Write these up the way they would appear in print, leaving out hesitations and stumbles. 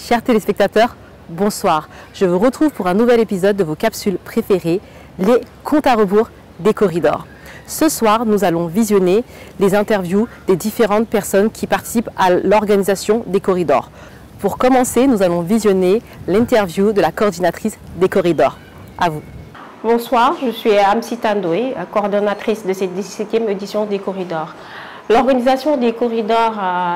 Chers téléspectateurs, bonsoir. Je vous retrouve pour un nouvel épisode de vos capsules préférées, les comptes à rebours des corridors. Ce soir, nous allons visionner les interviews des différentes personnes qui participent à l'organisation des corridors. Pour commencer, nous allons visionner l'interview de la coordinatrice des corridors. À vous. Bonsoir, je suis Amsita Ndoye, coordonnatrice de cette 17e édition des corridors. L'organisation des corridors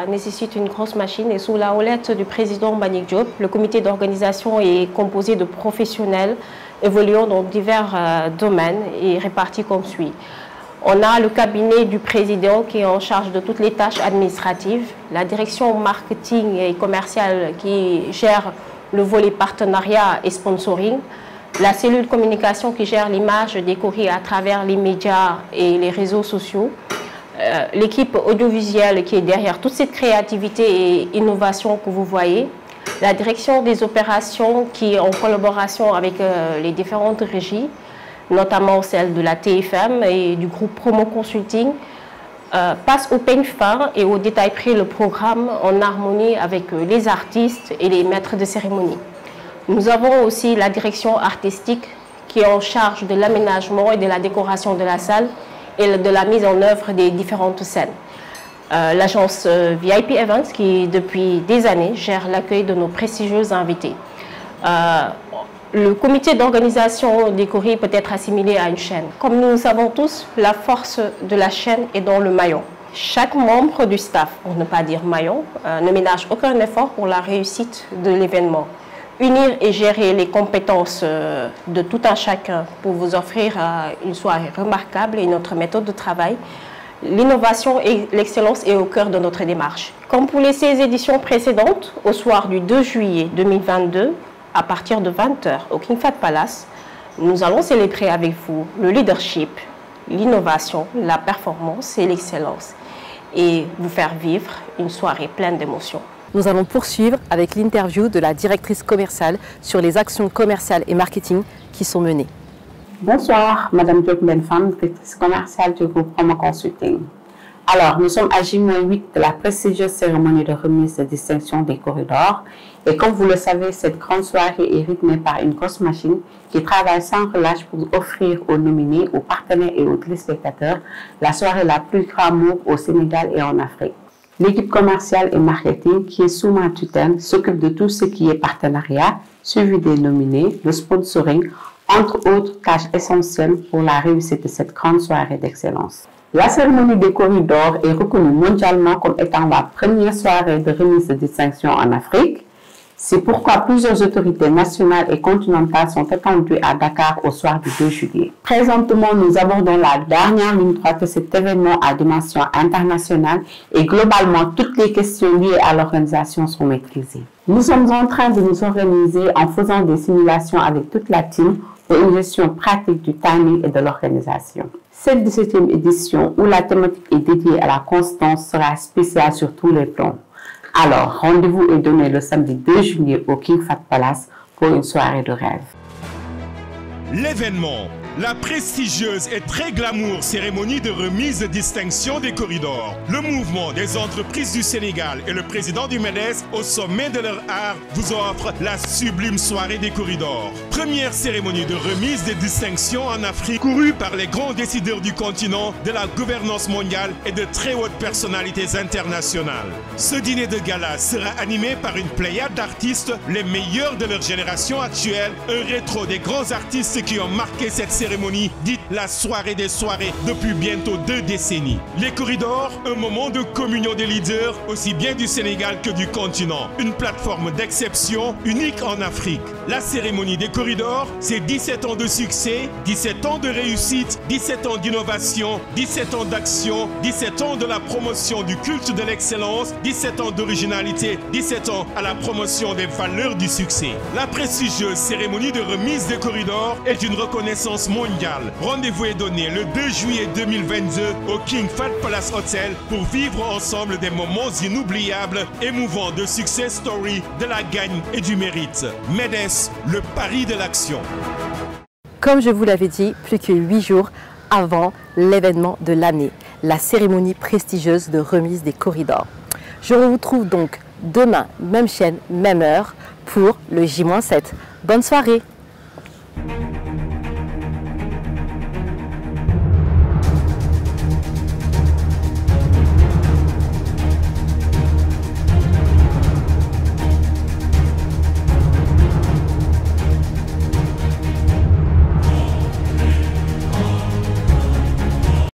nécessite une grosse machine et sous la houlette du président Mbagnick Diop, le comité d'organisation est composé de professionnels évoluant dans divers domaines et répartis comme suit. On a le cabinet du président qui est en charge de toutes les tâches administratives, la direction marketing et commerciale qui gère le volet partenariat et sponsoring, la cellule communication qui gère l'image des courriers à travers les médias et les réseaux sociaux, l'équipe audiovisuelle qui est derrière toute cette créativité et innovation que vous voyez, la direction des opérations qui est en collaboration avec les différentes régies, notamment celle de la TFM et du groupe Promo Consulting, passe au peigne fin et au détail près le programme en harmonie avec les artistes et les maîtres de cérémonie. Nous avons aussi la direction artistique qui est en charge de l'aménagement et de la décoration de la salle et de la mise en œuvre des différentes scènes. L'agence VIP Events qui depuis des années gère l'accueil de nos prestigieux invités. Le comité d'organisation des courriers peut être assimilé à une chaîne. Comme nous le savons tous, la force de la chaîne est dans le maillon. Chaque membre du staff, pour ne pas dire maillon, ne ménage aucun effort pour la réussite de l'événement. Unir et gérer les compétences de tout un chacun pour vous offrir une soirée remarquable et notre méthode de travail. L'innovation et l'excellence est au cœur de notre démarche. Comme pour les 16 éditions précédentes, au soir du 2 juillet 2022, à partir de 20 h au King Fahd Palace, nous allons célébrer avec vous le leadership, l'innovation, la performance et l'excellence et vous faire vivre une soirée pleine d'émotions. Nous allons poursuivre avec l'interview de la directrice commerciale sur les actions commerciales et marketing qui sont menées. Bonsoir, Madame Diop Benfam, directrice commerciale du groupe Promo Consulting. Alors, nous sommes à J-8 de la prestigieuse cérémonie de remise de distinction des corridors. Et comme vous le savez, cette grande soirée est rythmée par une grosse machine qui travaille sans relâche pour offrir aux nominés, aux partenaires et aux téléspectateurs la soirée la plus glamour au Sénégal et en Afrique. L'équipe commerciale et marketing qui est sous ma tutelle s'occupe de tout ce qui est partenariat, suivi des nominés, le sponsoring, entre autres tâches essentielles pour la réussite de cette grande soirée d'excellence. La cérémonie des corridors est reconnue mondialement comme étant la première soirée de remise de distinction en Afrique. C'est pourquoi plusieurs autorités nationales et continentales sont attendues à Dakar au soir du 2 juillet. Présentement, nous abordons la dernière ligne droite de cet événement à dimension internationale et globalement, toutes les questions liées à l'organisation sont maîtrisées. Nous sommes en train de nous organiser en faisant des simulations avec toute la team pour une gestion pratique du timing et de l'organisation. Cette 17e édition, où la thématique est dédiée à la constance, sera spéciale sur tous les plans. Alors, rendez-vous est donné le samedi 2 juillet au King Fahd Palace pour une soirée de rêve. L'événement, la prestigieuse et très glamour cérémonie de remise de distinction des corridors. Le mouvement des entreprises du Sénégal et le président du MEDES, au sommet de leur art, vous offrent la sublime soirée des corridors. Première cérémonie de remise des distinctions en Afrique, courue par les grands décideurs du continent, de la gouvernance mondiale et de très hautes personnalités internationales. Ce dîner de gala sera animé par une pléiade d'artistes, les meilleurs de leur génération actuelle, un rétro des grands artistes qui ont marqué cette cérémonie dite la soirée des soirées depuis bientôt 2 décennies. Les corridors, un moment de communion des leaders, aussi bien du Sénégal que du continent. Une plateforme d'exception unique en Afrique. La cérémonie des corridors, c'est 17 ans de succès, 17 ans de réussite, 17 ans d'innovation, 17 ans d'action, 17 ans de la promotion du culte de l'excellence, 17 ans d'originalité, 17 ans à la promotion des valeurs du succès. La prestigieuse cérémonie de remise des corridors est une reconnaissance mondiale. Rendez-vous est donné le 2 juillet 2022 au King Fahd Palace Hotel pour vivre ensemble des moments inoubliables, émouvants de success story, de la gagne et du mérite. MEDES, le pari de l'action. Comme je vous l'avais dit, plus que 8 jours avant l'événement de l'année, la cérémonie prestigieuse de remise des corridors. Je vous retrouve donc demain, même chaîne, même heure pour le J-7. Bonne soirée!